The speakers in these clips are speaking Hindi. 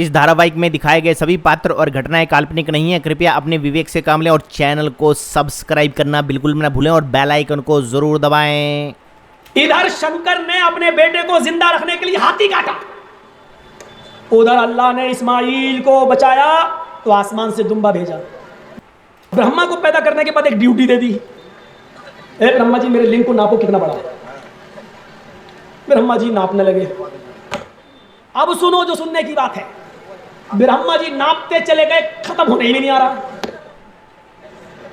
इस धारावाहिक में दिखाए गए सभी पात्र और घटनाएं काल्पनिक नहीं है। कृपया अपने विवेक से काम लें और चैनल को सब्सक्राइब करना बिल्कुल ना भूलें और बेल आइकन को जरूर दबाएं। इधर शंकर ने अपने बेटे को जिंदा रखने के लिए हाथी काटा, उधर अल्लाह ने इस्माइल को बचाया तो आसमान से दुम्बा भेजा। ब्रह्मा को पैदा करने के बाद एक ड्यूटी दे दी, ए ब्रह्मा जी मेरे लिंग को नापो कितना बड़ा है। ब्रह्मा जी नापने लगे। अब सुनो जो सुनने की बात है। ब्रह्मा जी नापते चले गए, खत्म होने ही नहीं आ रहा।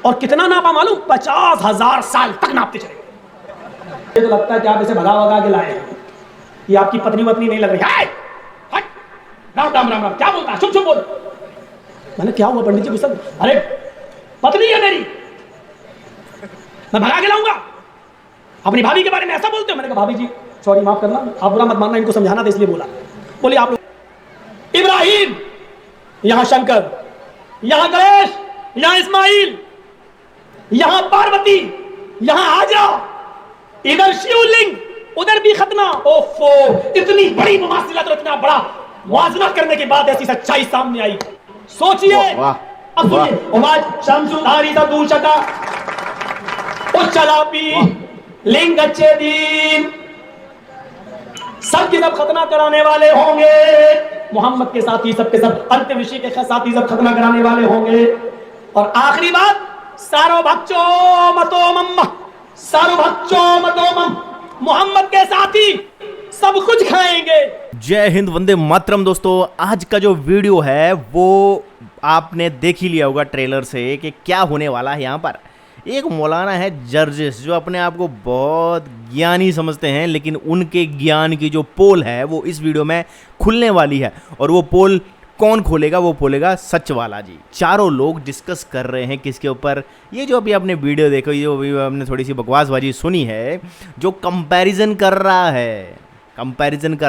और कितना नापा मालूम? 50,000 साल तक नापते चले गए। तो लगता है कि आप इसे भगा भगा के लाए हैं, ये आपकी पत्नी वत्नी नहीं लग रही है। हट, राम राम राम राम, क्या बोलता है? चुप चुप बोल। मैंने क्या हुआ पंडित जी गुस्सा? अरे पत्नी है मेरी, मैं भगा के लाऊंगा। अपनी भाभी के बारे में ऐसा बोलते हो? मैंने कहा भाभी जी सॉरी माफ करना, आप बुरा मत मानना, इनको समझाना था इसलिए बोला। बोले आप लोग इब्राहिम, यहां शंकर, यहां गणेश, यहां इस्माइल, यहां पार्वती, यहां हाजरा, इधर शिवलिंग, उधर भी खतना। ओफो, इतनी बड़ी मुमासिलत, इतना बड़ा मुआज़ना करने के बाद ऐसी सच्चाई सामने आई। सोचिए, अब सुनिए, उमाज शमसुधारी सा दूषका उच्चलापी लिंग अच्छे दीन, सब की सब खतना कराने वाले होंगे। मोहम्मद के साथी सबके सब, अंत्यविषय के साथी सब खतना कराने वाले होंगे। और आखिरी बात, सारो भक्चो मतो मम्मा, सारो भक्चो मतो मम, मोहम्मद के साथी सब कुछ खाएंगे। जय हिंद, वंदे मातरम। दोस्तों, आज का जो वीडियो है वो आपने देख ही लिया होगा ट्रेलर से कि क्या होने वाला है। यहाँ पर एक मौलाना है जर्जिस, जो अपने आप को बहुत ज्ञानी समझते हैं, लेकिन उनके ज्ञान की जो पोल है वो इस वीडियो में खुलने वाली है। और वो पोल कौन खोलेगा? वो खोलेगा सच वाला जी। चारों लोग डिस्कस कर रहे हैं किसके ऊपर? ये जो अभी आपने वीडियो देखो, ये अभी आपने थोड़ी सी बकवासबाजी सुनी है, जो कंपैरिजन कर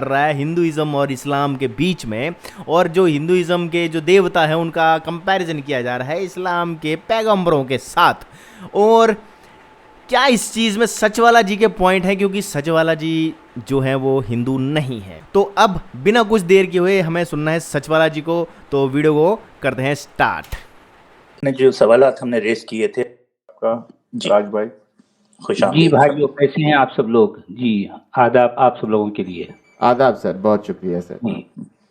रहा है हिंदुइज्म और इस्लाम के बीच में। और जो हिंदुइज्म के जो देवता हैं उनका कंपैरिजन किया जा रहा है इस्लाम के पैगंबरों के साथ। और क्या इस चीज़ में सचवाला जी के पॉइंट है? क्योंकि सचवाला जी जो है वो हिंदू नहीं है। तो अब बिना कुछ देर के हुए हमें सुनना है सचवाला जी को, तो वीडियो को करते हैं स्टार्ट। जो सवालात हमने रेस किए थे आपका राज भाई, खुश जी भाइयों, कैसे हैं आप सब लोग? जी आदाब आप सब लोगों के लिए। आदाब सर, बहुत शुक्रिया सर।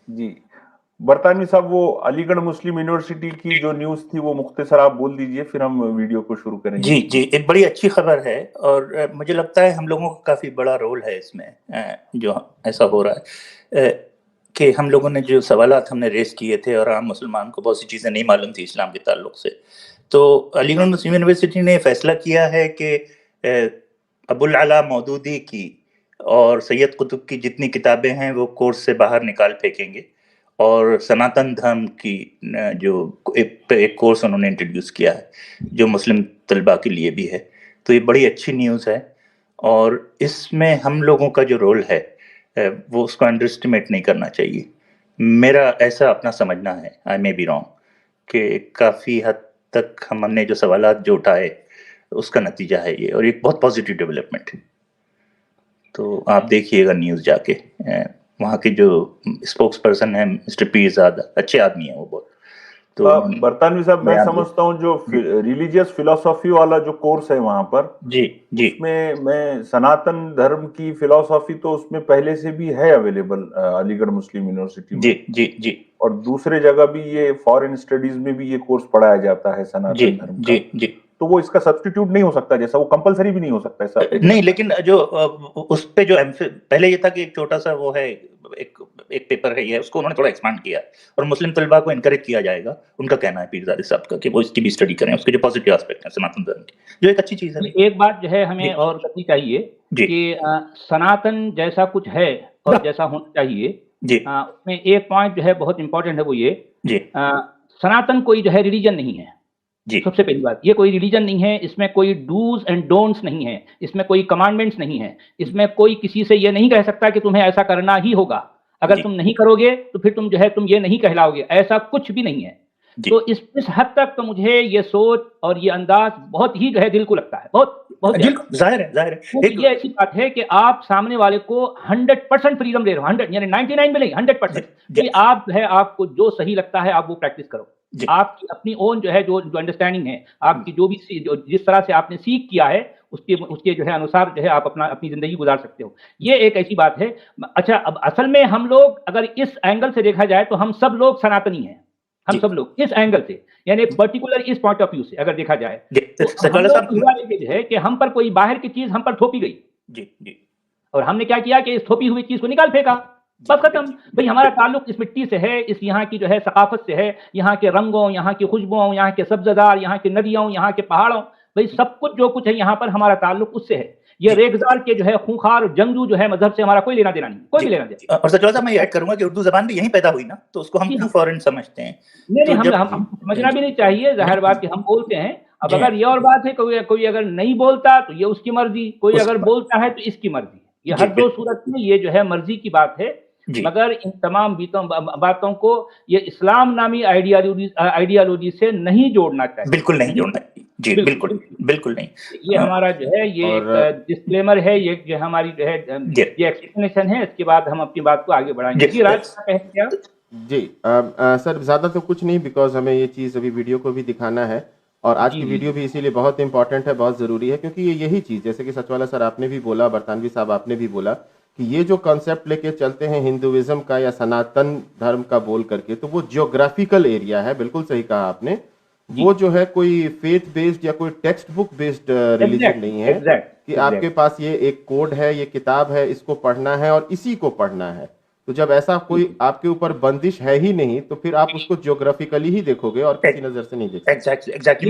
जी बरतानवी साहब, वो अलीगढ़ मुस्लिम यूनिवर्सिटी की जो न्यूज थी वो मुख्तसर आप बोल दीजिए, फिर हम वीडियो को शुरू करेंगे। जी जी, एक बड़ी अच्छी खबर है और मुझे लगता है हम लोगों का काफी बड़ा रोल है इसमें, जो ऐसा हो रहा है कि हम लोगों ने जो सवालात हमने रेस किए थे और आम मुसलमान को बहुत सी चीजें नहीं मालूम थी इस्लाम के ताल्लुक से, तो अलीगढ़ मुस्लिम यूनिवर्सिटी ने फैसला किया है कि अबुल अला मौदूदी की और सैयद कुतुब की जितनी किताबें हैं वो कोर्स से बाहर निकाल फेंकेंगे। और सनातन धर्म की जो एक कोर्स उन्होंने इंट्रोड्यूस किया है जो मुस्लिम तलबा के लिए भी है। तो ये बड़ी अच्छी न्यूज़ है और इसमें हम लोगों का जो रोल है वो उसको अंडरएस्टिमेट नहीं करना चाहिए। मेरा ऐसा अपना समझना है, आई मे बी रॉन्ग, कि काफ़ी हद तक हमने जो सवालात जो उठाए उसका नतीजा है ये, और एक बहुत पॉजिटिव डेवलपमेंट है। तो आप देखिएगा न्यूज़ जाके, वहाँ के जो स्पोक्स पर्सन है मिस्टर पीरजादा, अच्छे आदमी है वो बहुत। तो बरतानवी साहब, मैं समझता हूँ जो रिलीजियस फिलोसॉफी वाला जो कोर्स है वहाँ पर, जी जी, उसमें मैं सनातन धर्म की फिलोसॉफी तो उसमें पहले से भी है अवेलेबल अलीगढ़ मुस्लिम यूनिवर्सिटी में। जी जी जी, और दूसरे जगह भी ये फॉरेन स्टडीज में भी ये कोर्स पढ़ाया जाता है सनातन धर्म का। जी जी, तो वो इसका सब्स्टिट्यूट नहीं हो सकता, जैसा वो कंपलसरी भी नहीं हो सकता ऐसा नहीं। लेकिन जो उस पे जो पहले ये था कि एक छोटा सा वो है, एक पेपर है ये, उसको उन्होंने थोड़ा एक्सपांड किया और मुस्लिम तलबा को इनकरेज किया जाएगा। उनका कहना है पीरजादे साहब का कि वो इसकी भी स्टडी करें, उसके जो पॉजिटिव एस्पेक्ट है सनातन धर्म की, जो एक अच्छी चीज है। एक बात जो है हमें और करनी चाहिए कि सनातन जैसा कुछ है और जैसा होना चाहिए, उसमें एक पॉइंट जो है बहुत इंपॉर्टेंट है, वो ये सनातन कोई जो है रिलीजन नहीं है। सबसे पहली बात, ये कोई रिलीजन नहीं है, इसमें कोई डूज एंड डोंट्स नहीं है, इसमें कोई कमांडमेंट्स नहीं है, इसमें कोई किसी से ये नहीं कह सकता कि तुम्हें ऐसा करना ही होगा, अगर तुम नहीं करोगे तो फिर तुम जो है तुम ये नहीं कहलाओगे, ऐसा कुछ भी नहीं है। तो इस हद तक तो मुझे ये सोच और ये अंदाज बहुत ही जो है दिल को लगता है, बहुत बहुत जाहिर है ये ऐसी बात है कि आप सामने वाले को 100% फ्रीडम दे रहे हो, 100 यानी 99 में नहीं, 100% कि आप जो है, आपको जो सही लगता है आप वो प्रैक्टिस करो। आपकी अपनी ओन जो है, जो अंडरस्टैंडिंग है, आपकी जो भी जिस तरह से आपने सीख किया है, उसके जो है अनुसार जो है आप अपनी जिंदगी गुजार सकते हो। ये एक ऐसी बात है। अच्छा, अब असल में हम लोग अगर इस एंगल से देखा जाए तो हम सब लोग सनातनी हैं, हम सब लोग इस एंगल से, यानी पर्टिकुलर इस पॉइंट ऑफ व्यू से अगर देखा जाए तो हम लोग है कि हम पर कोई बाहर की चीज हम पर थोपी गई जी, और हमने क्या किया कि इस थोपी हुई चीज को निकाल फेंका, बस खत्म। भाई हमारा ताल्लुक इस मिट्टी से है, इस यहाँ की जो है सकाफत से है, यहाँ के रंगों, यहाँ की खुशबुओं, यहाँ के सब्जदार, यहाँ की नदियों, यहाँ के पहाड़ों, भाई सब कुछ जो कुछ है यहाँ पर हमारा ताल्लुक उससे है। ये रेगजार के जो है खूंखार जंगजू जो है मजहब से हमारा कोई लेना देना नहीं, कोई भी लेना देना। और सचवाला साहब मैं ऐड करूंगा कि उर्दू जबान भी यहीं पैदा हुई ना, तो उसको हम क्यों फॉरेन समझते हैं? नहीं, हम समझना भी नहीं चाहिए, जाहिर बात कि हम बोलते हैं। अब अगर ये और बात है कोई अगर नहीं बोलता तो ये उसकी मर्जी, कोई अगर बोलता है तो इसकी मर्जी। ये हर दो सूरत में ये जो है मर्जी की बात है, मगर इन तमाम बातों को ये इस्लाम नामी आइडियालॉजी से नहीं जोड़ना चाहिए, बिल्कुल नहीं जोड़ना जी, बिल्कुल नहीं। ये हमारा जो है ये एक डिस्क्लेमर है, ये जो हमारी जो है ये एक्सप्लेनेशन है। इसके बाद हम अपनी बात को आगे बढ़ाएंगे। जी राज क्या? जी सर ज़्यादा तो कुछ नहीं, बिकॉज हमें ये चीज़ अभी वीडियो को भी दिखाना है, और आज की वीडियो भी इसीलिए बहुत इंपॉर्टेंट है, बहुत ज़रूरी है, क्योंकि ये यही चीज़, जैसे कि सचवाला सर आपने भी बोला, बरतानवी साहब आपने भी बोला कि ये जो कॉन्सेप्ट लेके चलते हैं हिंदुइज्म का या सनातन धर्म का बोल करके, तो वो जियोग्राफिकल एरिया है, बिल्कुल सही कहा आपने। वो जो है कोई फेथ बेस्ड या कोई टेक्स्ट बुक बेस्ड रिलीजन नहीं है कि आपके पास ये एक कोड है, ये किताब है, इसको पढ़ना है और इसी को पढ़ना है। तो जब ऐसा कोई आपके ऊपर बंदिश है ही नहीं, तो फिर आप उसको ज्योग्राफिकली ही देखोगे और किसी नजर से नहीं देखोगे। एग्जैक्टली।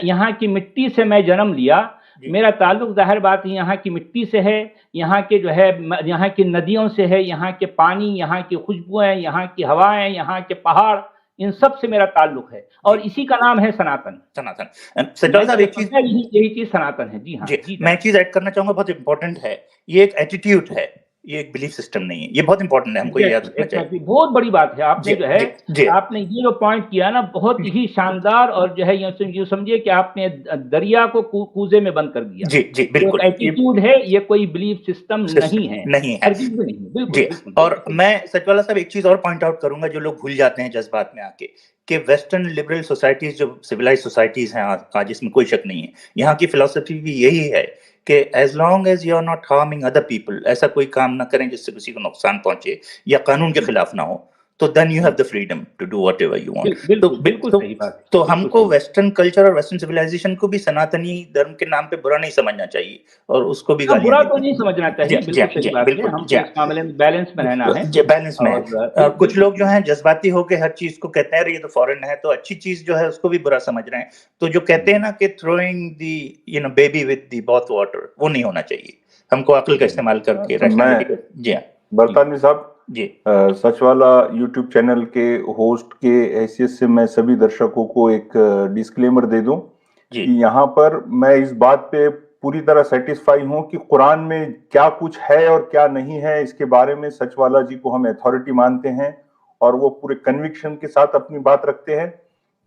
यहाँ की मिट्टी से मैं जन्म लिया, मेरा ताल्लुक जाहिर बात है यहाँ की मिट्टी से है, यहाँ के जो है यहाँ की नदियों से है, यहाँ के पानी, यहाँ की खुशबुएं, यहाँ की हवाएं, यहाँ के पहाड़, इन सब से मेरा ताल्लुक है, और इसी का नाम है सनातन। सचवाला साहब एक चीज, यही चीज सनातन है। जी हाँ जी, मैं एक चीज ऐड करना चाहूंगा, बहुत इंपॉर्टेंट है। ये एक एटीट्यूड है, ये एक बिलीफ सिस्टम नहीं है। ये बहुत इंपॉर्टेंट है, हमको याद रखना चाहिए। बहुत बड़ी बात है। आपने जो है आपने ये जो पॉइंट किया ना, बहुत ही शानदार, और जो है यूं समझिए कि आपने दरिया को कूजे में बंद कर दिया। जी बिल्कुल। एटीट्यूड है, ये कोई बिलीफ सिस्टम नहीं है, बिल्कुल। और मैं सचवाला साहब एक चीज और पॉइंट आउट करूंगा, जो लोग भूल जाते हैं जज्बात में आके, कि वेस्टर्न लिबरल सोसाइटीज, जो सिविलाइज सोसाइटीज हैं आज, इसमें कोई शक नहीं है, यहाँ की फिलॉसफी भी यही है कि as long as you are not harming other people, ऐसा कोई काम ना करें जिससे किसी को नुकसान पहुंचे या कानून के खिलाफ ना हो, तो then you have the freedom to do whatever you want. बिल्कुल सही बात। तो हमको वेस्टर्न कल्चर और वेस्टर्न सिविलाइजेशन को भी सनातनी धर्म के नाम पे बुरा नहीं समझना चाहिए, और उसको भी बुरा तो नहीं समझना चाहिए। बिल्कुल, हम इस मामले में बैलेंस में रहना है, बैलेंस में। कुछ लोग जो हैं जज्बाती होकर हर चीज को कहते हैं ये तो फॉरेन है, तो अच्छी चीज जो है उसको भी बुरा समझ रहे हैं। तो जो कहते हैं ना कि throwing the baby with the bath water, वो नहीं होना चाहिए। हमको अक्ल का इस्तेमाल करके रखना है। जी हाँ बरतानवी साहब जी, सचवाला यूट्यूब चैनल के होस्ट के हैसियत से मैं सभी दर्शकों को एक डिस्क्लेमर दे दूं कि यहाँ पर मैं इस बात पे पूरी तरह सेटिस्फाई हूं कि कुरान में क्या कुछ है और क्या नहीं है, इसके बारे में सचवाला जी को हम अथॉरिटी मानते हैं और वो पूरे कन्विक्शन के साथ अपनी बात रखते हैं।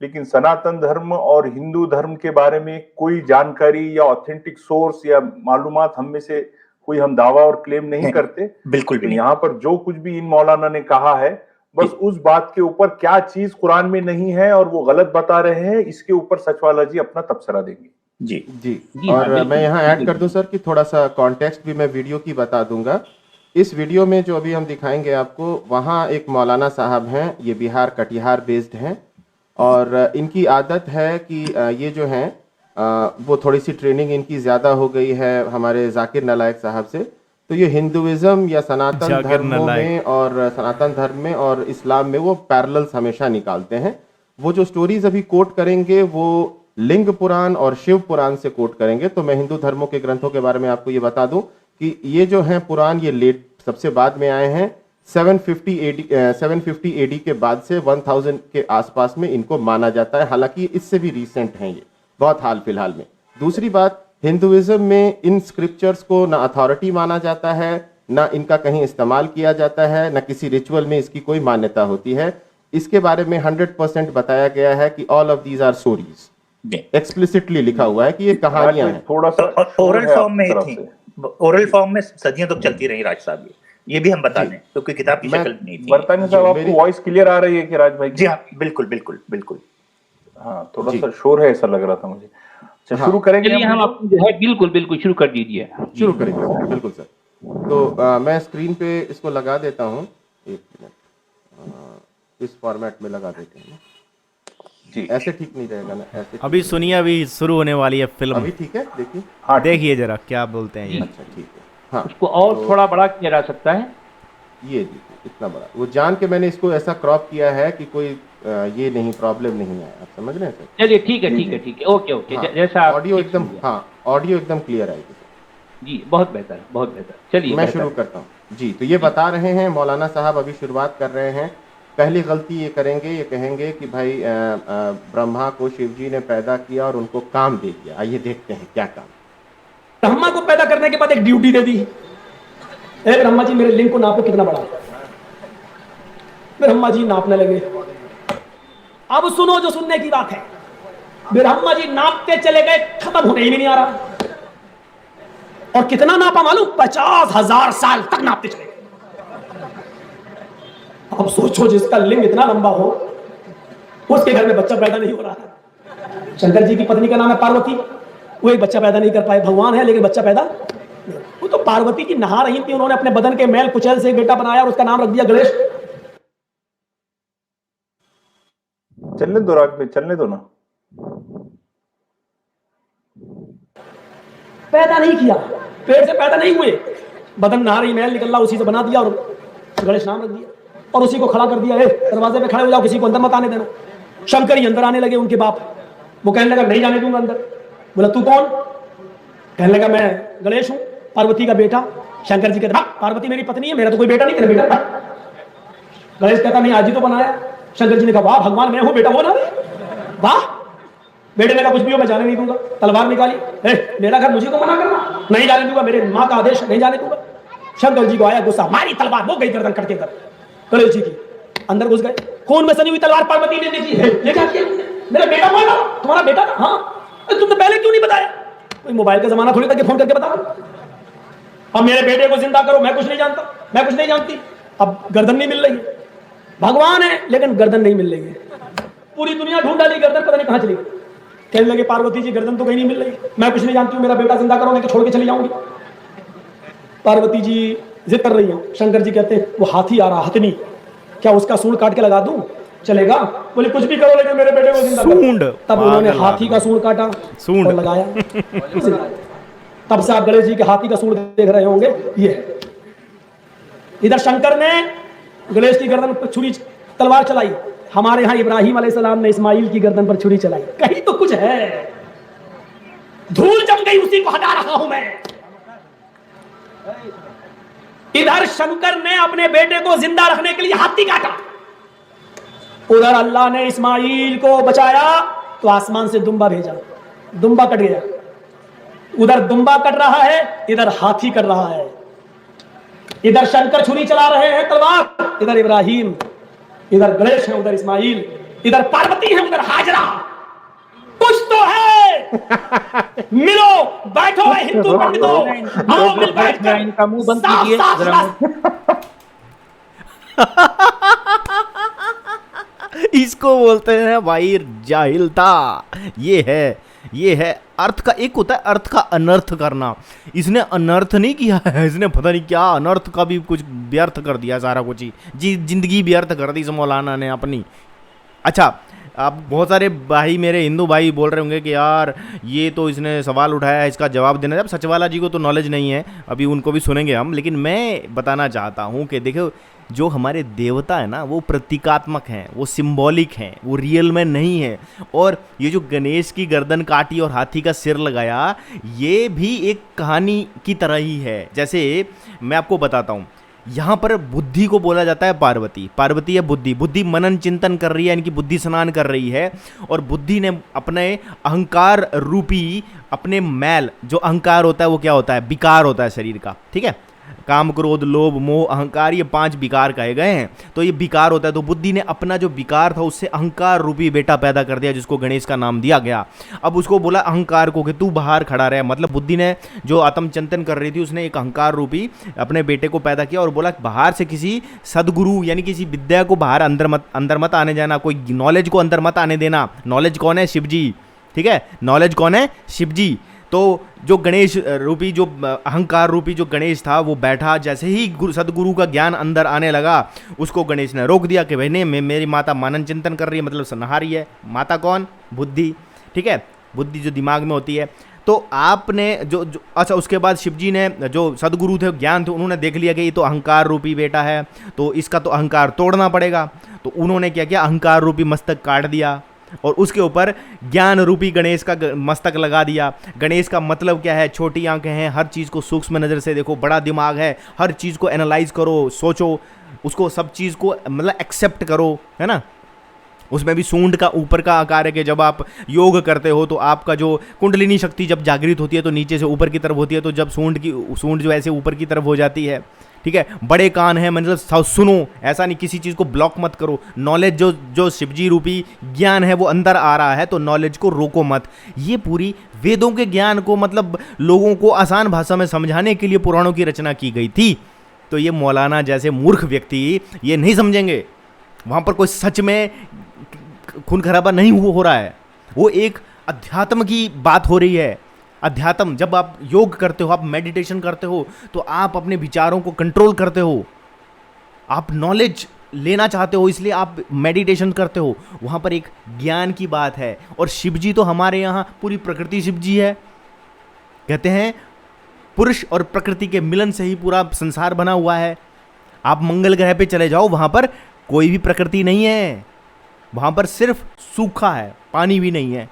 लेकिन सनातन धर्म और हिंदू धर्म के बारे में कोई जानकारी या ऑथेंटिक सोर्स या मालूमात हम में से कोई हम दावा और क्लेम नहीं करते। बिल्कुल भी नहीं। यहाँ पर जो कुछ भी इन मौलाना ने कहा है, बस उस बात के ऊपर क्या चीज कुरान में नहीं है और वो गलत बता रहे हैं, इसके ऊपर सचवाला जी अपना तबसरा देंगे। जी और मैं यहाँ ऐड कर दूं सर कि थोड़ा सा कॉन्टेक्स्ट भी मैं वीडियो की बता दूंगा। इस वीडियो में जो अभी हम दिखाएंगे आपको, वहाँ एक मौलाना साहब हैं, ये बिहार कटिहार बेस्ड हैं, और इनकी आदत है कि ये जो हैं वो थोड़ी सी ट्रेनिंग इनकी ज़्यादा हो गई है हमारे जाकिर नालायक साहब से। तो ये हिंदुइज्म या सनातन धर्मों में और सनातन धर्म में और इस्लाम में वो पैरेलल्स हमेशा निकालते हैं। वो जो स्टोरीज अभी कोट करेंगे वो लिंग पुराण और शिव पुराण से कोट करेंगे। तो मैं हिंदू धर्मों के ग्रंथों के बारे में आपको ये बता दूं कि ये जो हैं पुराण, ये लेट सबसे बाद में आए हैं। 750 AD के बाद से 1000 के आसपास में इनको माना जाता है, हालांकि इससे भी रिसेंट हैं, ये बहुत हाल फिलहाल में। दूसरी बात, हिंदुइज्म में इन स्क्रिप्चर्स को ना अथॉरिटी माना जाता है, ना इनका कहीं इस्तेमाल किया जाता है, ना किसी रिचुअल में इसकी कोई मान्यता होती है। इसके बारे में 100% बताया गया है कि all of these are stories, explicitly लिखा हुआ है कि ये कहानियां हैं। थोड़ा सा ओरल फॉर्म में थी, ओरल फॉर्म में सदियों तक चलती रही राज साहब, ये भी हम बता दें, क्योंकि किताब की शक्ल नहीं थी। बरतानी साहब, आपको वॉइस क्लियर आ रही है कि राज भाई? जी हाँ, बिल्कुल बिल्कुल बिल्कुल। हाँ, थोड़ा सा शोर है ऐसा लग रहा था मुझे। अच्छा, शुरू करेंगे हम आपको जो है बिल्कुल बिल्कुल शुरू कर दीजिए। शुरू करेंगे बिल्कुल सर। तो मैं स्क्रीन पे इसको लगा देता हूँ, एक मिनट, इस फॉर्मेट में लगा देते हैं जी। ऐसे ठीक नहीं रहेगा ना, ऐसे अभी सुनिए, अभी शुरू होने वाली है फिल्म। अभी ठीक है, देखिए। हाँ, देखिए जरा क्या बोलते हैं ये। अच्छा ठीक है। हाँ, उसको और थोड़ा बड़ा किया जा सकता है। ये देखिए इतना बड़ा, वो जान के मैंने इसको ऐसा क्रॉप किया है कि कोई ये नहीं, प्रॉब्लम नहीं है, आप समझ रहे हैं सर? चलिए ठीक है ठीक है ठीक है, ओके ओके। हाँ, जैसा ऑडियो एकदम, हाँ ऑडियो एकदम क्लियर आएगी जी, बहुत बेहतर बहुत बेहतर। चलिए मैं शुरू करता हूँ जी। तो ये बता रहे हैं मौलाना साहब, अभी शुरुआत कर रहे हैं। पहली गलती ये करेंगे, ये कहेंगे कि भाई ब्रह्मा को शिव जी ने पैदा किया और उनको काम दे दिया। आइए देखते हैं क्या काम। ब्रह्मा को पैदा करने के बाद एक ड्यूटी दे दी, ए ब्रह्मा जी मेरे लिंग को नापो कितना बड़ा। ब्रह्मा जी नापने लगे। अब सुनो जो सुनने की बात है। ब्रह्मा जी नापते चले गए, खत्म होने ही नहीं आ रहा। और कितना नापा मालूम? 50,000 साल तक नापते चले गए। अब सोचो जिसका लिंग इतना लंबा हो, उसके घर में बच्चा पैदा नहीं हो रहा है। शंकर जी की पत्नी का नाम है पार्वती, वो एक बच्चा पैदा नहीं कर पाए। भगवान है लेकिन बच्चा पैदा, वो तो पार्वती की नहा रही थी, उन्होंने अपने बदन के मैल कुचैल से एक बेटा बनाया और उसका नाम रख दिया गणेश। चलने दो राज में, चलने दो ना। पैदा नहीं किया, पेट से पैदा नहीं हुए, बदन नहा रही, मैल निकल रहा, उसी से बना दिया और गणेश नाम रख दिया और उसी को खड़ा कर दिया। दरवाजे पे खड़े हो जाओ, किसी को अंदर मत आने देना। शंकर ही अंदर आने लगे, उनके बाप। वो कहने लगा नहीं जाने दूंगा अंदर। बोला तू कौन? कहने लगा मैं गणेश हूं, पार्वती का बेटा। शंकर जी कहते पार्वती मेरी पत्नी है, मेरा तो कोई बेटा नहीं, तेरा बेटा। गणेश कहता नहीं आज ही तो बनाया। शंकर जी ने कहा वाह भगवान मैं हूं बेटा वो ना, वाह बेटे मेरा कुछ भी हो मैं जाने नहीं दूंगा। तलवार निकाली, मेरा घर मुझे को मना करना, नहीं जाने दूंगा, मेरे माँ का आदेश, नहीं जाने दूंगा। शंकर जी को आया गुस्सा, मारी तलवार, वो गई गर्दन कट के गणेश जी की। अंदर घुस गए, खून में सनी हुई तलवार पार्वती ने देखी है, ये क्या किया? मेरा बेटा बोला, तुम्हारा बेटा था? हाँ। तुमने पहले क्यों नहीं बताया? कोई मोबाइल का जमाना थोड़ी था कि फोन करके बता। अब मेरे बेटे को जिंदा करो, मैं कुछ नहीं जानता, मैं कुछ नहीं जानती। अब गर्दन नहीं मिल रही है, भगवान है लेकिन गर्दन नहीं मिल रही है। पूरी दुनिया ढूंढ डाली, गर्दन पता नहीं कहां चली। कहने लगे पार्वती जी गर्दन तो कहीं नहीं मिल रही, मैं कुछ नहीं जानती हूँ, मेरा बेटा जिंदा करो नहीं तो छोड़ के चली जाऊंगी। पार्वती जी जिद कर रही है। शंकर जी कहते हैं वो हाथी आ रहा, हथनी, क्या उसका सूंड काट के लगा दूं? चलेगा? बोले कुछ भी करो लेकिन मेरे बेटे को जिंदा करो। तब उन्होंने हाथी का सूंड काटा और लगाया। तब से आप गणेश जी के हाथी का सूंड देख रहे होंगे। ये इधर शंकर ने गणेश की गर्दन पर छुरी तलवार चलाई, हमारे यहाँ इब्राहिम अलैहिस्सलाम ने इस्माइल की गर्दन पर छुरी चलाई। कहीं तो कुछ है, धूल जम गई उसी को हटा रहा हूं मैं। इधर शंकर ने अपने बेटे को जिंदा रखने के लिए हाथी काटा, उधर अल्लाह ने इस्माइल को बचाया तो आसमान से दुम्बा भेजा, दुम्बा कट गया। उधर दुम्बा कट रहा है, इधर हाथी कट रहा है। इधर शंकर छुरी चला रहे हैं तलवार, इधर इब्राहिम, इधर गणेश है, उधर इस्माइल, इधर पार्वती है, उधर हाजरा। कुछ तो है। मिलो, बैठो हिंदू पंडितों, आओ मिल बैठकर इनका मुंह बंद कीजिए जरा। इसको बोलते हैं भाई जाहिलता। ये है अर्थ का, एक होता है अर्थ का अनर्थ करना। इसने अनर्थ नहीं किया है, इसने पता नहीं क्या अनर्थ का भी कुछ व्यर्थ कर दिया, सारा कुछ ही जी जिंदगी व्यर्थ कर दी इस मौलाना ने अपनी। अच्छा, अब बहुत सारे भाई मेरे हिंदू भाई बोल रहे होंगे कि यार ये तो इसने सवाल उठाया है, इसका जवाब देना है। अब सचवाला जी को तो नॉलेज नहीं है, अभी उनको भी सुनेंगे हम, लेकिन मैं बताना चाहता हूँ कि देखो जो हमारे देवता है ना वो प्रतीकात्मक हैं, वो सिंबॉलिक हैं, वो रियल में नहीं है। और ये जो गणेश की गर्दन काटी और हाथी का सिर लगाया, ये भी एक कहानी की तरह ही है। जैसे मैं आपको बताता हूँ, यहाँ पर बुद्धि को बोला जाता है पार्वती। पार्वती है बुद्धि, बुद्धि मनन चिंतन कर रही है, इनकी बुद्धि स्नान कर रही है। और बुद्धि ने अपने अहंकार रूपी अपने मैल, जो अहंकार होता है वो क्या होता है, विकार होता है शरीर का, ठीक है। काम, क्रोध, लोभ, मोह, अहंकार, ये 5 विकार कहे गए हैं। तो ये विकार होता है, तो बुद्धि ने अपना जो विकार था उससे अहंकार रूपी बेटा पैदा कर दिया, जिसको गणेश का नाम दिया गया। अब उसको बोला अहंकार को कि तू बाहर खड़ा रहे, मतलब बुद्धि ने जो आत्मचिंतन कर रही थी उसने एक अहंकार रूपी अपने बेटे को पैदा किया और बोला बाहर से किसी सदगुरु यानी किसी विद्या को बाहर अंदर मत आने जाना, कोई नॉलेज को अंदर मत आने देना। नॉलेज कौन है? शिव जी। ठीक है, नॉलेज कौन है? शिव जी। तो जो गणेश रूपी जो अहंकार रूपी जो गणेश था वो बैठा, जैसे ही सदगुरु का ज्ञान अंदर आने लगा उसको गणेश ने रोक दिया कि भाई नहीं, मेरी माता मानन चिंतन कर रही है, मतलब नहा रही है। माता कौन? बुद्धि। ठीक है, बुद्धि जो दिमाग में होती है। तो आपने जो अच्छा, उसके बाद शिवजी ने जो सदगुरु थे, ज्ञान थे, उन्होंने देख लिया कि ये तो अहंकार रूपी बेटा है, तो इसका तो अहंकार तोड़ना पड़ेगा। तो उन्होंने क्या किया? अहंकार रूपी मस्तक काट दिया और उसके ऊपर ज्ञान रूपी गणेश का मस्तक लगा दिया। गणेश का मतलब क्या है? छोटी आंखें हैं, हर चीज़ को सूक्ष्म नज़र से देखो, बड़ा दिमाग है, हर चीज़ को एनालाइज करो, सोचो, उसको सब चीज़ को मतलब एक्सेप्ट करो, है ना। उसमें भी सूंड का ऊपर का आकार है कि जब आप योग करते हो तो आपका जो कुंडलिनी शक्ति जब जागृत होती है तो नीचे से ऊपर की तरफ होती है, तो जब सूंड जो ऐसे ऊपर की तरफ हो जाती है, ठीक है। बड़े कान हैं, मतलब सुनो, ऐसा नहीं किसी चीज़ को ब्लॉक मत करो। नॉलेज जो शिवजी रूपी ज्ञान है वो अंदर आ रहा है तो नॉलेज को रोको मत। ये पूरी वेदों के ज्ञान को मतलब लोगों को आसान भाषा में समझाने के लिए पुराणों की रचना की गई थी। तो ये मौलाना जैसे मूर्ख व्यक्ति ये नहीं समझेंगे। वहाँ पर कोई सच में खून खराबा नहीं हो रहा है, वो एक अध्यात्म की बात हो रही है। अध्यात्म, जब आप योग करते हो, आप मेडिटेशन करते हो तो आप अपने विचारों को कंट्रोल करते हो, आप नॉलेज लेना चाहते हो इसलिए आप मेडिटेशन करते हो। वहाँ पर एक ज्ञान की बात है। और शिवजी तो हमारे यहाँ पूरी प्रकृति शिवजी है। कहते हैं पुरुष और प्रकृति के मिलन से ही पूरा संसार बना हुआ है। आप मंगल ग्रह पे चले जाओ, वहाँ पर कोई भी प्रकृति नहीं है, वहाँ पर सिर्फ सूखा है, पानी भी नहीं है।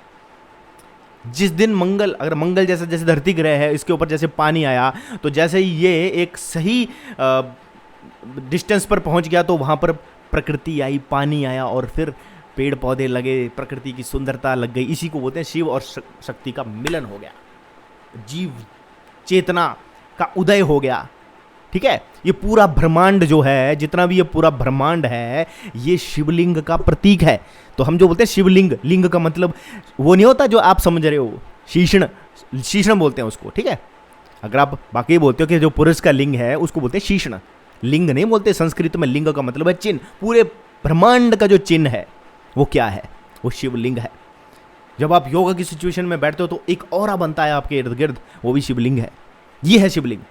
जिस दिन अगर मंगल जैसे धरती ग्रह है, इसके ऊपर जैसे पानी आया, तो जैसे ही ये एक सही डिस्टेंस पर पहुँच गया तो वहाँ पर प्रकृति आई, पानी आया और फिर पेड़ पौधे लगे, प्रकृति की सुंदरता लग गई। इसी को बोलते हैं शिव और शक्ति का मिलन हो गया, जीव चेतना का उदय हो गया। ठीक है, ये पूरा ब्रह्मांड जो है, जितना भी ये पूरा ब्रह्मांड है, ये शिवलिंग का प्रतीक है। तो हम जो बोलते हैं शिवलिंग, लिंग का मतलब वो नहीं होता जो आप समझ रहे हो, शीशण बोलते हैं उसको। ठीक है, अगर आप बाकी बोलते हो कि जो पुरुष का लिंग है उसको बोलते हैं शीशण, लिंग नहीं बोलते। संस्कृत में लिंग का मतलब है चिन्ह। पूरे ब्रह्मांड का जो चिन्ह है वो क्या है? वो शिवलिंग है। जब आप योगा की सिचुएशन में बैठते हो तो एक ऑरा बनता है आपके इर्द गिर्द, वो भी शिवलिंग है। ये है शिवलिंग।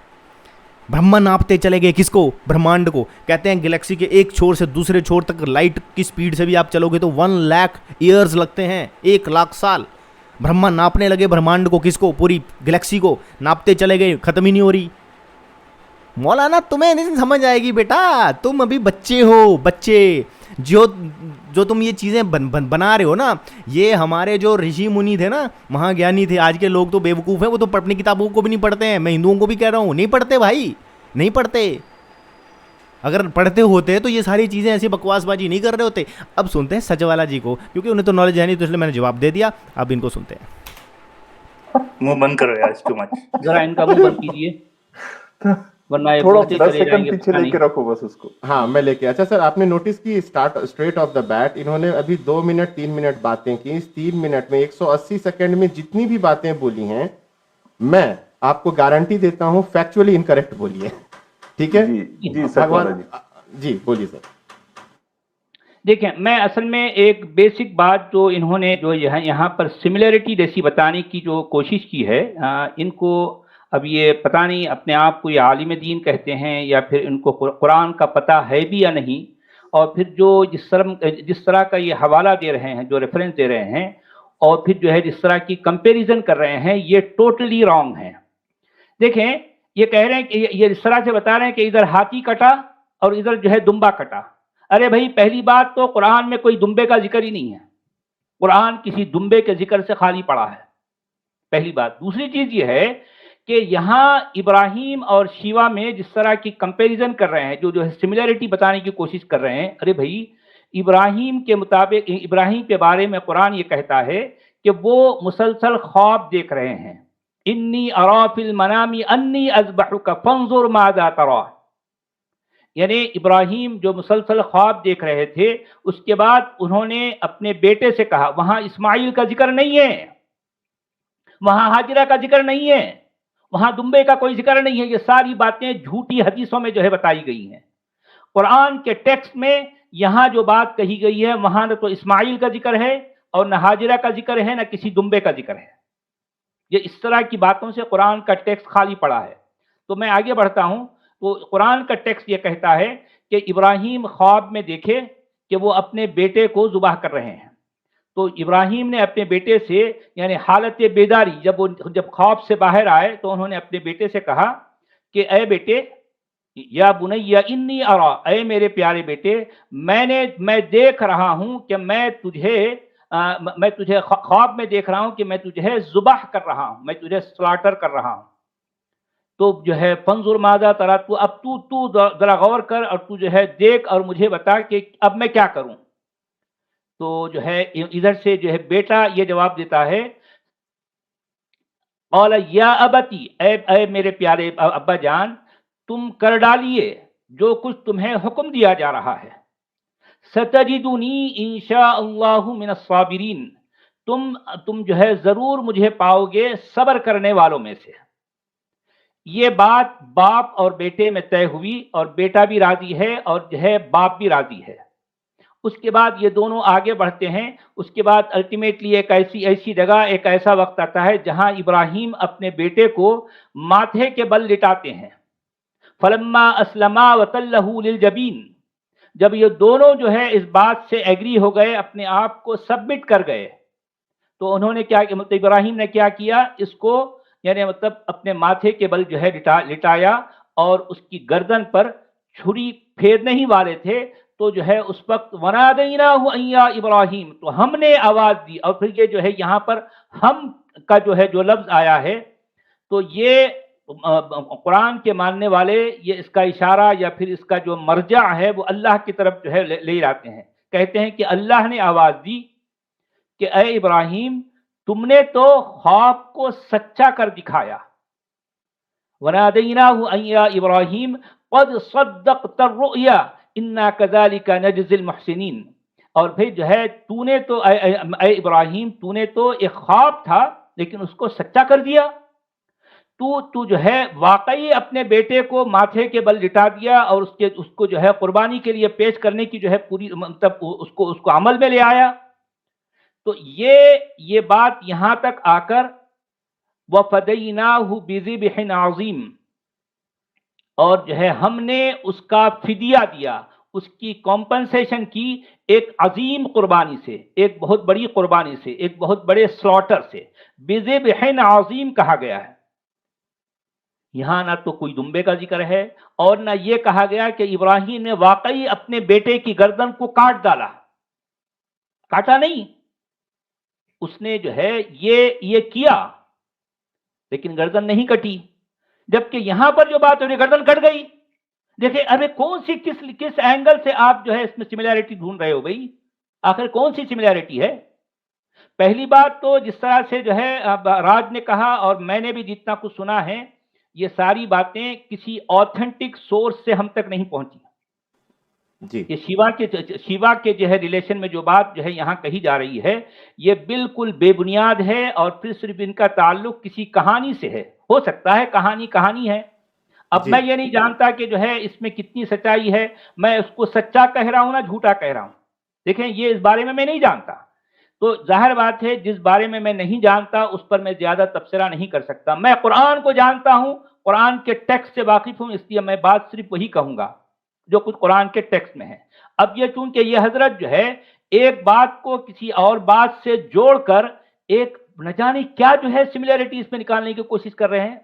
ब्रह्मा नापते चले गए किसको? ब्रह्मांड को। कहते हैं गैलेक्सी के एक छोर से दूसरे छोर तक लाइट की स्पीड से भी आप चलोगे तो 1 लाख ईयर्स लगते हैं, 1 लाख साल। ब्रह्मा नापने लगे ब्रह्मांड को, किसको? पूरी गैलेक्सी को नापते चले गए, खत्म ही नहीं हो रही। मौलाना तुम्हें नहीं समझ आएगी बेटा, तुम अभी बच्चे हो, बच्चे। जो तुम ये चीज़ें बना रहे हो ना, ये हमारे जो ऋषि मुनि थे ना, महाज्ञानी थे। आज के लोग तो बेवकूफ़ हैं, वो तो अपनी किताबों को भी नहीं पढ़ते हैं। मैं हिंदुओं को भी कह रहा हूँ, नहीं पढ़ते भाई, नहीं पढ़ते। अगर पढ़ते होते तो ये सारी चीज़ें ऐसी बकवासबाजी नहीं कर रहे होते। अब सुनते हैं सचवाला जी को, क्योंकि उन्हें तो नॉलेज है नहीं, तो इसलिए मैंने जवाब दे दिया। अब इनको सुनते हैं। मुंह बंद करो यार, टू मच। जरा इनका मुंह बंद कीजिए, वरना थोड़ा 10 सेकंड पीछे लेके रखो बस उसको। हाँ, मैं लेके। अच्छा सर, आपने नोटिस की स्ट्रेट ऑफ द बैट इन्होंने अभी 2 मिनट 3 मिनट बातें की। इस 3 मिनट में 180 सेकंड में जितनी भी बातें बोली हैं, मैं आपको गारंटी देता हूं फैक्चुअली इनकरेक्ट बोली है। ठीक है जी भगवान जी, बोलिए सर। देखिए, मैं असल में एक बेसिक बात जो इन्होंने जो यहाँ पर सिमिलरिटी जैसी बताने की जो कोशिश की है, इनको अब ये पता नहीं अपने आप को ये आलिम दीन कहते हैं या फिर इनको कुरान का पता है भी या नहीं, और फिर जो जिस तरह का ये हवाला दे रहे हैं, जो रेफरेंस दे रहे हैं, और फिर जो है जिस तरह की कंपैरिजन कर रहे हैं, ये टोटली रॉन्ग है। देखें, ये कह रहे हैं कि ये इस तरह से बता रहे हैं कि इधर हाथी कटा और इधर जो है दुम्बा कटा। अरे भाई, पहली बात तो कुरान में कोई दुम्बे का जिक्र ही नहीं है। कुरान किसी दुम्बे के जिक्र से खाली पड़ा है, पहली बात। दूसरी चीज ये है कि यहाँ इब्राहिम और शिवा में जिस तरह की कंपैरिजन कर रहे हैं, जो है सिमिलरिटी बताने की कोशिश कर रहे हैं। अरे भाई, इब्राहिम के मुताबिक, इब्राहिम के बारे में कुरान ये कहता है कि वो मुसलसल ख्वाब देख रहे हैं। इन्नी अरा फिल मनामी अन्नी अज़बहुका फंजुर माज़ा तरा। यानी इब्राहिम जो मुसलसल ख्वाब देख रहे थे, उसके बाद उन्होंने अपने बेटे से कहा, वहां इस्माइल का जिक्र नहीं है, वहां हाजिरा का जिक्र नहीं है, वहां दुम्बे का कोई जिक्र नहीं है। ये सारी बातें झूठी हदीसों में जो है बताई गई हैं। कुरान के टेक्स्ट में यहां जो बात कही गई है, वहां न तो इस्माइल का जिक्र है और न हाजिरा का जिक्र है, न किसी दुम्बे का जिक्र है। ये इस तरह की बातों से कुरान का टेक्स्ट खाली पड़ा है। तो मैं आगे बढ़ता हूं। तो कुरान का टेक्स्ट ये कहता है कि इब्राहिम ख्वाब में देखे कि वो अपने बेटे को ज़ुबाह कर रहे हैं। तो इब्राहिम ने अपने बेटे से, यानी हालत बेदारी, जब ख्वाब से बाहर आए तो उन्होंने अपने बेटे से कहा कि ए बेटे, या बुनैया इन्नी अरा, ए मेरे प्यारे बेटे, मैं देख रहा हूं कि मैं तुझे ख्वाब में देख रहा हूं कि मैं तुझे ज़ुबाह कर रहा हूं, मैं तुझे स्लॉटर कर रहा हूं। तो जो है फंजुर माज़ा तरा, अब तू जरा गौर कर और तू जो है देख और मुझे बता कि अब मैं क्या करूं। तो जो है इधर से जो है बेटा ये जवाब देता है, औला या अबती, ए मेरे प्यारे अब्बा जान, तुम कर डालिए जो कुछ तुम्हें हुक्म दिया जा रहा है। सतजिदुनी इंशाअल्लाहु मिनस साबिरीन, तुम जो है जरूर मुझे पाओगे सब्र करने वालों में से। ये बात बाप और बेटे में तय हुई और बेटा भी राजी है और जो है बाप भी राजी है। उसके बाद ये दोनों आगे बढ़ते हैं। उसके बाद अल्टीमेटली एक ऐसी जगह, एक ऐसा वक्त आता है जहां इब्राहिम अपने बेटे को माथे के बल लिटाते हैं। फलम्मा अस्लमा वतल्लहु लिलजबीन, जब ये दोनों जो है इस बात से एग्री हो गए, अपने आप को सबमिट कर गए, तो उन्होंने क्या, मतलब इब्राहिम ने क्या किया, इसको यानी मतलब अपने माथे के बल जो है लिटाया और उसकी गर्दन पर छुरी फेरने ही वाले थे। तो जो है उस वक्त वनादैनाहु अय्या इब्राहिम, तो हमने आवाज दी। और फिर ये जो है यहाँ पर हम का जो है जो लफ्ज आया है, तो ये कुरान के मानने वाले ये इसका इशारा या फिर इसका जो मर्जा है वो अल्लाह की तरफ जो है ले जाते हैं। कहते हैं कि अल्लाह ने आवाज दी कि ए इब्राहिम, तुमने तो ख्वाब को सच्चा कर दिखाया। वनादैनाहु अय्या इब्राहिम क़द सद्दक़्ता रुया इन्ना कज़ालिका नजज़िल मुहसिनीन। और फिर जो है तूने तो ए इब्राहिम, तूने तो एक ख्वाब था लेकिन उसको सच्चा कर दिया। तू जो है वाकई अपने बेटे को माथे के बल लिटा दिया और उसको जो है कुर्बानी के लिए पेश करने की जो है पूरी, मतलब उसको अमल में ले आया। तो ये बात यहां तक आकर वफ़दैनाहु बिज़िब्हिन अज़ीम, और जो है हमने उसका फिदिया दिया, उसकी कॉम्पनसेशन की एक अजीम कुर्बानी से, एक बहुत बड़ी कुर्बानी से, एक बहुत बड़े स्लॉटर से। बिज़िब्हिन अज़ीम कहा गया है। यहां ना तो कोई दुम्बे का जिक्र है और ना ये कहा गया कि इब्राहिम ने वाकई अपने बेटे की गर्दन को काट डाला। काटा नहीं, उसने जो है ये किया लेकिन गर्दन नहीं कटी। जबकि यहां पर जो बात है गर्दन कट गई। देखिए, अरे कौन सी किस एंगल से आप जो है इसमें सिमिलैरिटी ढूंढ रहे हो भाई? आखिर कौन सी सिमिलैरिटी है? पहली बात तो जिस तरह से जो है राज ने कहा और मैंने भी जितना कुछ सुना है, ये सारी बातें किसी ऑथेंटिक सोर्स से हम तक नहीं पहुंची जी। ये शिवा के जो है रिलेशन में जो बात जो है यहाँ कही जा रही है, ये बिल्कुल बेबुनियाद है और फिर सिर्फ इनका ताल्लुक किसी कहानी से है। हो सकता है कहानी है। अब मैं ये नहीं जानता कि जो है इसमें कितनी सच्चाई है, मैं उसको सच्चा कह रहा हूं ना झूठा कह रहा हूं। देखें, ये इस बारे में मैं नहीं जानता, तो जाहिर बात है जिस बारे में मैं नहीं जानता उस पर मैं ज्यादा तबसरा नहीं कर सकता। मैं कुरान को जानता हूं, कुरान के टेक्स्ट से वाकिफ हूं, इसलिए मैं बात सिर्फ वही कहूंगा जो कुछ कुरान के टेक्स्ट में है। अब ये चूंकि ये हजरत जो है एक बात को किसी और बात से जोड़कर एक न जाने क्या जो है सिमिलैरिटी इसमें निकालने की कोशिश कर रहे हैं,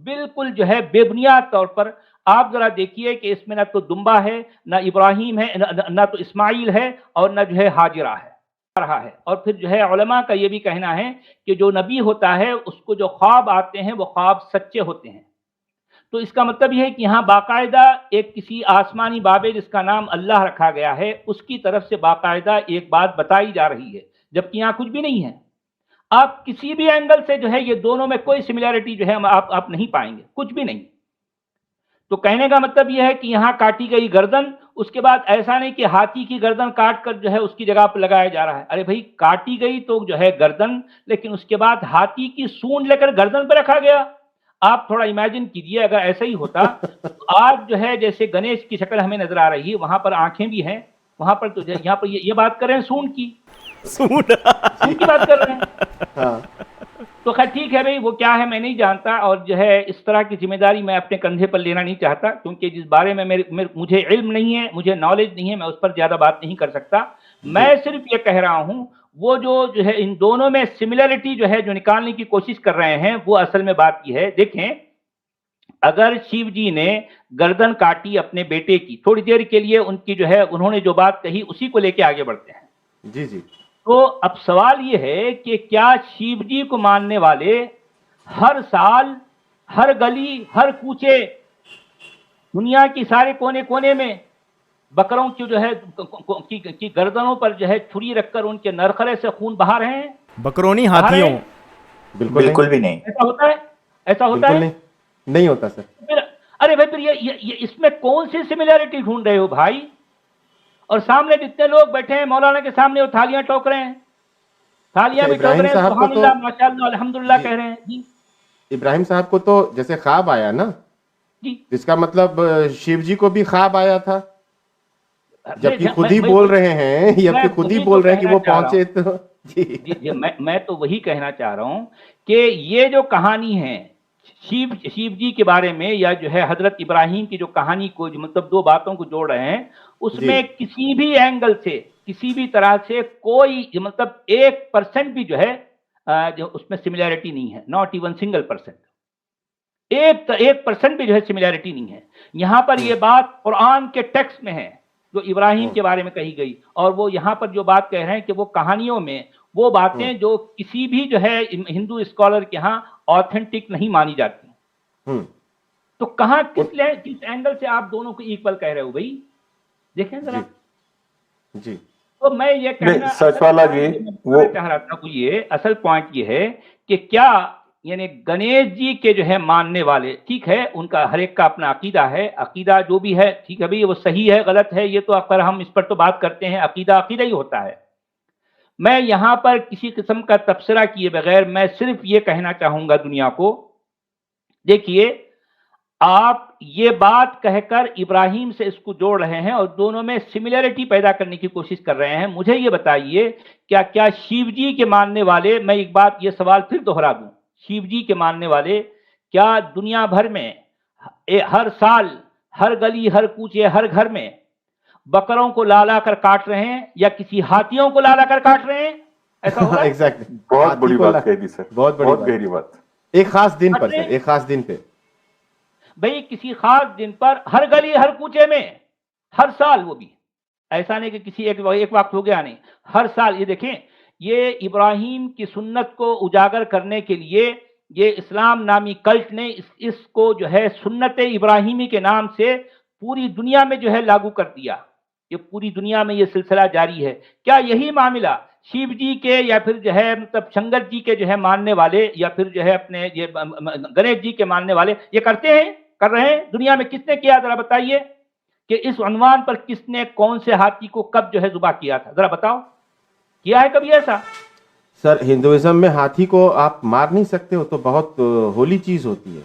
बिल्कुल जो है बेबुनियाद तौर पर। आप जरा देखिए कि इसमें ना तो दुम्बा है, ना इब्राहिम है, ना तो इस्माइल है और ना जो है हाजिरा है रहा है। और फिर जो है उलमा का ये भी कहना है कि जो नबी होता है उसको जो ख्वाब आते हैं वो ख्वाब सच्चे होते हैं। तो इसका मतलब यह है कि यहाँ बाकायदा एक किसी आसमानी बाबे जिसका नाम अल्लाह रखा गया है, उसकी तरफ से बाकायदा एक बात बताई जा रही है, जबकि यहाँ कुछ भी नहीं है। आप किसी भी एंगल से जो है ये दोनों में कोई सिमिलैरिटी जो है आप नहीं पाएंगे, कुछ भी नहीं। तो कहने का मतलब यह है कि यहां काटी गई गर्दन, उसके बाद ऐसा नहीं कि हाथी की गर्दन काट कर जो है उसकी जगह पर लगाया जा रहा है। अरे भाई, काटी गई तो जो है गर्दन, लेकिन उसके बाद हाथी की सूंड लेकर गर्दन पर रखा गया। आप थोड़ा इमेजिन कीजिए, अगर ऐसा ही होता तो आज जो है जैसे गणेश की शक्ल हमें नजर आ रही है, वहां पर आंखें भी हैं, वहां पर तो यहाँ पर ये बात कर रहे हैं सूंड की बात कर रहे हैं। हाँ। तो खैर ठीक है भाई, वो क्या है मैं नहीं जानता, और जो है इस तरह की जिम्मेदारी मैं अपने कंधे पर लेना नहीं चाहता, क्योंकि जिस बारे में मुझे इल्म नहीं है, मुझे नॉलेज नहीं है, मैं उस पर ज्यादा बात नहीं कर सकता। मैं सिर्फ ये कह रहा हूं, वो जो है इन दोनों में सिमिलरिटी जो है जो निकालने की कोशिश कर रहे हैं, वो असल में बात की है। देखें, अगर शिव जी ने गर्दन काटी अपने बेटे की, थोड़ी देर के लिए उनकी जो है उन्होंने जो बात कही उसी को लेके आगे बढ़ते हैं। जी जी। तो अब सवाल ये है कि क्या शिव जी को मानने वाले हर साल, हर गली, हर कूचे, दुनिया की सारे कोने कोने में बकरों की जो है की गर्दनों पर जो है छुरी रखकर उनके नरखरे से खून बहा रहे हैं? बकरों हाथियों? बिल्कुल भी नहीं। ऐसा होता है? ऐसा होता है? नहीं होता सर। फिर अरे भाई, फिर ये इसमें कौन सी सिमिलैरिटी ढूंढ रहे हो भाई? और सामने जितने लोग बैठे हैं मौलाना के सामने, वो थालियां ठोक रहे हैं, थालियां भी ठोक रहे हैं, सुभानअल्लाह, माशाअल्लाह, अल्हम्दुलिल्लाह कह रहे हैं जी। इब्राहिम साहब को तो जैसे ख्वाब आया ना जी, इसका मतलब शिव जी को भी ख्वाब आया था, जबकि खुद ही बोल रहे हैं, जबकि खुद ही बोल रहे हैं कि वो पहुंचे तो जी, मैं तो वही कहना चाह रहा हूं कि ये जो कहानी है शिव जी के बारे में, या जो है हजरत इब्राहिम की जो कहानी को मतलब दो बातों को जोड़ रहे हैं, उसमें किसी भी एंगल से, किसी भी तरह से कोई मतलब 1% भी जो है जो उसमें सिमिलैरिटी नहीं है, नॉट इवन सिंगल परसेंट। 1% भी जो है सिमिलैरिटी नहीं है। यहां पर ये बात कुरान के टेक्स्ट में है जो इब्राहिम के बारे में कही गई, और वो यहां पर जो बात कह रहे हैं कि वो कहानियों में वो बातें जो किसी भी जो है हिंदू स्कॉलर के यहाँ ऑथेंटिक नहीं मानी जाती। तो कहां किस एंगल से आप दोनों को इक्वल कह रहे हो भाई? देखें जरा जी। तो मैं ये कहना सचवाला जी वो चाह रहा था, ये असल पॉइंट ये है कि क्या यानी गणेश जी के जो है मानने वाले, ठीक है, उनका हर एक का अपना अकीदा है, अकीदा जो भी है ठीक है भाई, वो सही है गलत है ये तो अक्सर हम इस पर तो बात करते हैं, अकीदा अकीदा ही होता है। मैं यहां पर किसी किस्म का तबसरा किए बगैर मैं सिर्फ ये कहना चाहूंगा दुनिया को, देखिए आप ये बात कहकर इब्राहिम से इसको जोड़ रहे हैं और दोनों में सिमिलरिटी पैदा करने की कोशिश कर रहे हैं। मुझे ये बताइए, क्या शिव जी के मानने वाले, मैं एक बात ये सवाल फिर दोहरा दूं, शिव जी के मानने वाले क्या दुनिया भर में हर साल, हर गली, हर कूचे, हर घर में बकरों को लाला कर काट रहे हैं या किसी हाथियों को लाला कर काट रहे हैं? ऐसा होगा? एग्जैक्टली। बहुत बड़ी बात कह दी सर, बहुत गहरी बात। एक खास दिन पर सर, एक खास दिन पे भाई, किसी खास दिन पर हर गली, हर कूचे में, हर साल, वो भी ऐसा नहीं कि किसी एक वक्त हो गया, नहीं, हर साल। ये देखें, ये इब्राहिम की सुन्नत को उजागर करने के लिए ये इस्लाम नामी कल्ट ने इसको जो है सुन्नत इब्राहिमी के नाम से पूरी दुनिया में जो है लागू कर दिया। ये पूरी दुनिया में ये सिलसिला जारी है। क्या यही मामला शिव जी के या फिर जो है मतलब शंकर जी के जो है मानने वाले या फिर जो है अपने ये गणेश जी के मानने वाले ये करते हैं, कर रहे हैं? दुनिया में किसने किया, जरा बताइए कि इस उन्वान पर किसने कौन से हाथी को कब जो है जुबा किया था, जरा बताओ, किया है कभी ऐसा? सर, हिंदुइज्म में हाथी को आप मार नहीं सकते हो, तो बहुत होली चीज होती है।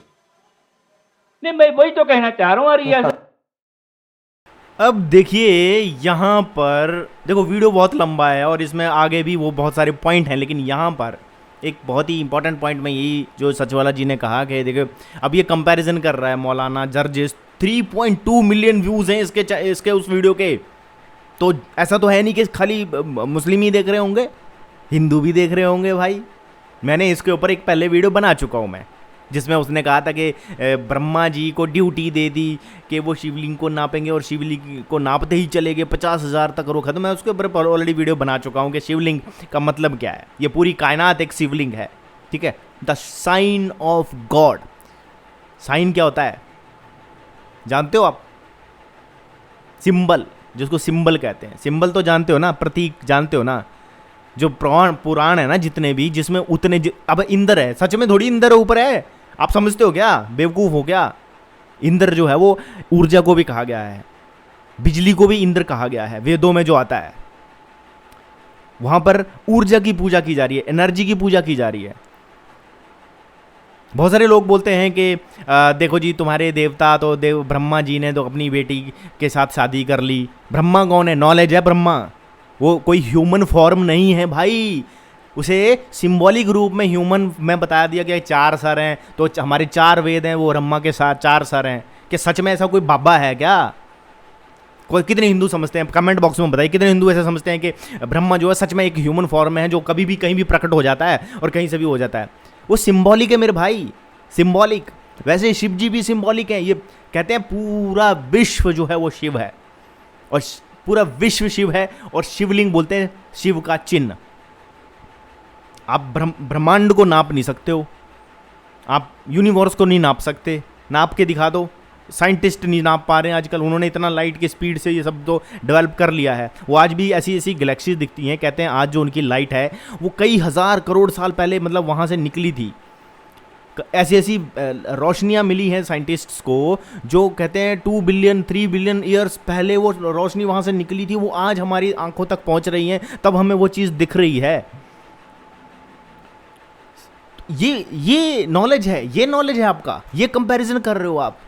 नहीं, मैं वही तो कहना चाह रहा हूँ। अरे अब देखिए यहाँ पर देखो, वीडियो बहुत लंबा है और इसमें आगे भी वो बहुत सारे पॉइंट हैं, लेकिन यहाँ पर एक बहुत ही इंपॉर्टेंट पॉइंट में यही जो सचवाला जी ने कहा कि देखो अब ये कंपैरिजन कर रहा है मौलाना जर्जिस, 3.2 मिलियन व्यूज़ हैं इसके उस वीडियो के। तो ऐसा तो है नहीं कि खाली मुस्लिम ही देख रहे होंगे, हिंदू भी देख रहे होंगे भाई। मैंने इसके ऊपर एक पहले वीडियो बना चुका हूँ मैं, जिसमें उसने कहा था कि ब्रह्मा जी को ड्यूटी दे दी कि वो शिवलिंग को नापेंगे और शिवलिंग को नापते ही चले गए 50,000 तक वो खत्म। मैं उसके ऊपर ऑलरेडी वीडियो बना चुका हूँ कि शिवलिंग का मतलब क्या है। ये पूरी कायनात एक शिवलिंग है, ठीक है। The sign of God. Sign क्या होता है जानते हो आप? सिंबल, जिसको सिंबल कहते हैं। सिंबल तो जानते हो ना, प्रतीक जानते हो ना। जो पुराण है ना जितने भी, जिसमें उतने अब इंद्र है, सच में थोड़ी इंद्र ऊपर है, आप समझते हो क्या, बेवकूफ हो क्या। इंद्र जो है वो ऊर्जा को भी कहा गया है, बिजली को भी इंद्र कहा गया है, वेदों में जो आता है। वहां पर ऊर्जा की पूजा की जा रही है, एनर्जी की पूजा की जा रही है। बहुत सारे लोग बोलते हैं कि देखो जी तुम्हारे देवता तो ब्रह्मा जी ने तो अपनी बेटी के साथ शादी कर ली। ब्रह्मा कौन है? नॉलेज है ब्रह्मा, वो कोई ह्यूमन फॉर्म नहीं है भाई। उसे सिंबॉलिक रूप में ह्यूमन में बता दिया गया 4 सर हैं, तो हमारे 4 वेद हैं, वो ब्रह्मा के साथ 4 सर हैं। कि सच में ऐसा कोई बाबा है क्या? कोई कितने हिंदू समझते हैं, कमेंट बॉक्स में बताइए कितने हिंदू ऐसे समझते हैं कि ब्रह्मा जो है सच में एक ह्यूमन फॉर्म में है, जो कभी भी कहीं भी प्रकट हो जाता है और कहीं से भी हो जाता है। वो सिंबॉलिक है मेरे भाई, सिंबॉलिक। वैसे शिव जी भी सिंबॉलिक है। ये कहते हैं पूरा विश्व जो है वो शिव है, और पूरा विश्व शिव है, और शिवलिंग बोलते हैं शिव का चिन्ह। आप ब्रह्मांड को नाप नहीं सकते हो, आप यूनिवर्स को नहीं नाप सकते, नाप के दिखा दो। साइंटिस्ट नहीं नाप पा रहे हैं आजकल, उन्होंने इतना लाइट की स्पीड से ये सब तो डेवलप कर लिया है। वो आज भी ऐसी ऐसी गैलेक्सीज दिखती हैं, कहते हैं आज जो उनकी लाइट है वो कई हज़ार करोड़ साल पहले मतलब वहाँ से निकली थी। ऐसी ऐसी रोशनियाँ मिली हैं साइंटिस्ट्स को, जो कहते हैं 2 बिलियन 3 बिलियन ईयर्स पहले वो रोशनी वहाँ से निकली थी, वो आज हमारी आंखों तक पहुँच रही हैं, तब हमें वो चीज़ दिख रही है। ये नॉलेज है, ये नॉलेज है आपका। ये कंपैरिजन कर रहे हो आप।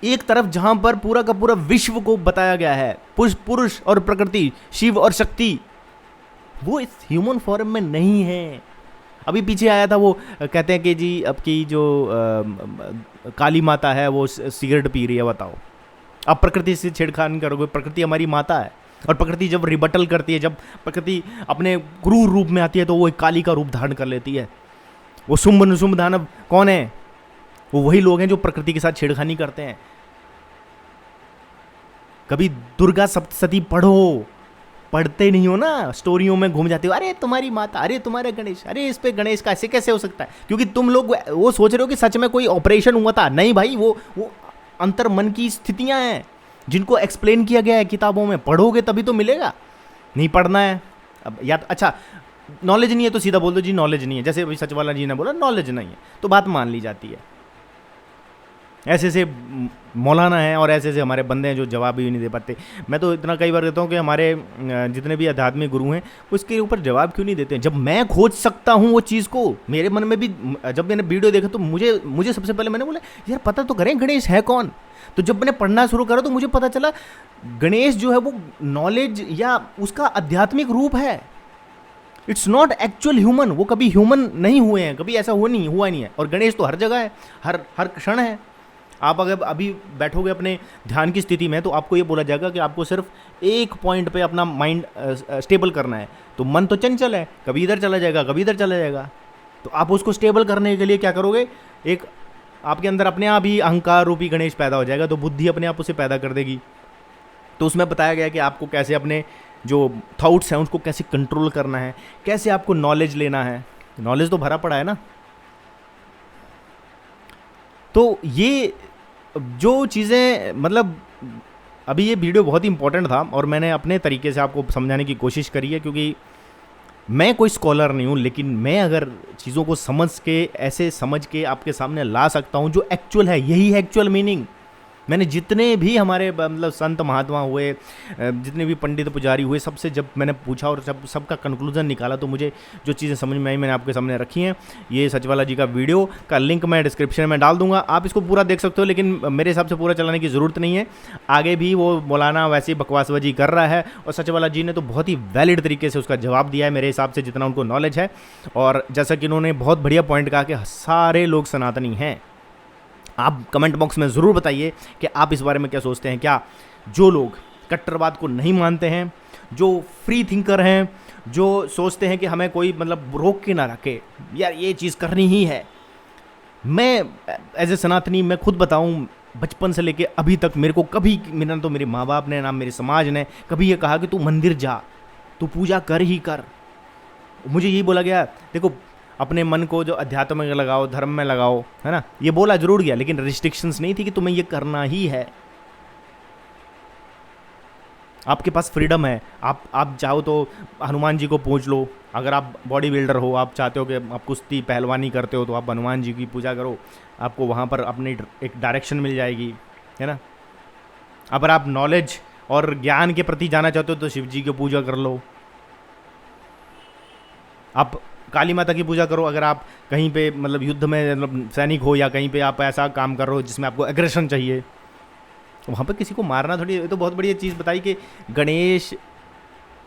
एक तरफ जहां पर पूरा का पूरा विश्व को बताया गया है, पुरुष और प्रकृति, शिव और शक्ति, वो इस ह्यूमन फॉर्म में नहीं है। अभी पीछे आया था वो कहते हैं कि जी अब की जो काली माता है वो सिगरेट पी रही है, बताओ। अब प्रकृति से छेड़खानी करोगे? प्रकृति हमारी माता है, और प्रकृति जब रिबटल करती है, जब प्रकृति अपने क्रूर रूप में आती है, तो वो एक काली का रूप धारण कर लेती है। वो शुंभ निशुंभ दानव कौन है? वो वही लोग हैं जो प्रकृति के साथ छेड़खानी करते हैं। कभी दुर्गा सप्तशती पढ़ो, पढ़ते नहीं हो ना, स्टोरियों में घूम जाते हो, अरे तुम्हारी माता, अरे तुम्हारे गणेश, अरे इस पे गणेश का ऐसे कैसे हो सकता है? क्योंकि तुम लोग वो सोच रहे हो कि सच में कोई ऑपरेशन हुआ था। नहीं भाई, वो अंतर मन की स्थितियां हैं जिनको एक्सप्लेन किया गया है किताबों में। पढ़ोगे तभी तो मिलेगा। नहीं पढ़ना है अब, या अच्छा नॉलेज नहीं है तो सीधा बोल दो जी नॉलेज नहीं है। जैसे अभी सचवाला जी ने बोला नॉलेज नहीं है, तो बात मान ली जाती है। ऐसे से मौलाना है और ऐसे से हमारे बंदे हैं जो जवाब भी नहीं दे पाते। मैं तो इतना कई बार कहता हूँ कि हमारे जितने भी आध्यात्मिक गुरु हैं वो इसके ऊपर जवाब क्यों नहीं देते। जब मैं खोज सकता हूँ वो चीज़ को, मेरे मन में भी जब मैंने वीडियो देखा तो मुझे सबसे पहले मैंने बोला यार पता तो करें गणेश है कौन। तो जब मैंने पढ़ना शुरू करा तो मुझे पता चला गणेश जो है वो नॉलेज या उसका आध्यात्मिक रूप है। It's not actual human. वो कभी ह्यूमन नहीं हुए हैं, कभी ऐसा हुआ नहीं है। और गणेश तो हर जगह है, हर क्षण है। आप अगर अभी बैठोगे अपने ध्यान की स्थिति में तो आपको ये बोला जाएगा कि आपको सिर्फ एक पॉइंट पे अपना माइंड स्टेबल करना है। तो मन तो चंचल है, कभी इधर चला जाएगा, कभी इधर चला जाएगा। तो आप उसको स्टेबल करने के लिए क्या करोगे, एक आपके अंदर अपने आप ही अहंकार रूपी गणेश पैदा हो जाएगा। तो बुद्धि अपने आप उसे पैदा कर देगी। तो उसमें बताया गया कि आपको कैसे अपने जो थॉट्स हैं उसको कैसे कंट्रोल करना है, कैसे आपको नॉलेज लेना है। नॉलेज तो भरा पड़ा है ना। तो ये जो चीज़ें मतलब अभी ये वीडियो बहुत ही इंपॉर्टेंट था और मैंने अपने तरीके से आपको समझाने की कोशिश करी है, क्योंकि मैं कोई स्कॉलर नहीं हूँ, लेकिन मैं अगर चीज़ों को समझ के ऐसे समझ के आपके सामने ला सकता हूँ जो एक्चुअल है, यही है एक्चुअल मीनिंग। मैंने जितने भी हमारे मतलब संत महात्मा हुए, जितने भी पंडित पुजारी हुए, सबसे जब मैंने पूछा और जब सबका कंक्लूजन निकाला तो मुझे जो चीज़ें समझ में आई मैंने आपके सामने रखी हैं। ये सचवाला जी का वीडियो का लिंक मैं डिस्क्रिप्शन में डाल दूंगा, आप इसको पूरा देख सकते हो। लेकिन मेरे हिसाब से पूरा चलाने की ज़रूरत नहीं है। आगे भी वो मौलाना वैसे ही बकवासबाजी कर रहा है और सचवाला जी ने तो बहुत ही वैलिड तरीके से उसका जवाब दिया है मेरे हिसाब से, जितना उनको नॉलेज है। और जैसा कि उन्होंने बहुत बढ़िया पॉइंट कहा कि सारे लोग सनातनी हैं। आप कमेंट बॉक्स में ज़रूर बताइए कि आप इस बारे में क्या सोचते हैं। क्या जो लोग कट्टरवाद को नहीं मानते हैं, जो फ्री थिंकर हैं, जो सोचते हैं कि हमें कोई मतलब रोक के ना रखे, यार ये चीज़ करनी ही है। मैं एज ए सनातनी मैं खुद बताऊं, बचपन से लेके अभी तक मेरे को कभी, मेरा तो मेरे माँ बाप ने ना मेरे समाज ने कभी ये कहा कि तू मंदिर जा, तू पूजा कर ही कर। मुझे यही बोला गया देखो अपने मन को जो अध्यात्म में लगाओ, धर्म में लगाओ, है ना, ये बोला जरूर गया, लेकिन रिस्ट्रिक्शंस नहीं थी कि तुम्हें ये करना ही है। आपके पास फ्रीडम है, आप चाहो तो हनुमान जी को पूज लो। अगर आप बॉडी बिल्डर हो, आप चाहते हो कि आप कुश्ती पहलवानी करते हो, तो आप हनुमान जी की पूजा करो, आपको वहाँ पर अपनी एक डायरेक्शन मिल जाएगी, है ना। अगर आप नॉलेज और ज्ञान के प्रति जाना चाहते हो तो शिव जी की पूजा कर लो, आप काली माता की पूजा करो। अगर आप कहीं पे मतलब युद्ध में मतलब सैनिक हो, या कहीं पे आप ऐसा काम कर रहे हो जिसमें आपको एग्रेशन चाहिए, वहाँ पर किसी को मारना थोड़ी। ये तो बहुत बढ़िया चीज़ बताई कि गणेश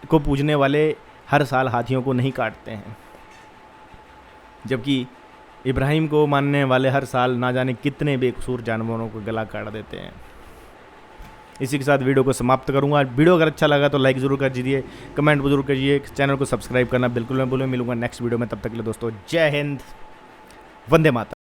को पूजने वाले हर साल हाथियों को नहीं काटते हैं, जबकि इब्राहिम को मानने वाले हर साल ना जाने कितने बेकसूर जानवरों को गला काट देते हैं। इसी के साथ वीडियो को समाप्त करूंगा। वीडियो अगर अच्छा लगा तो लाइक ज़रूर कर दीजिए, कमेंट जरूर करिए, चैनल को सब्सक्राइब करना बिल्कुल ना भूलें। मिलूंगा नेक्स्ट वीडियो में, तब तक के लिए दोस्तों जय हिंद, वंदे मातरम।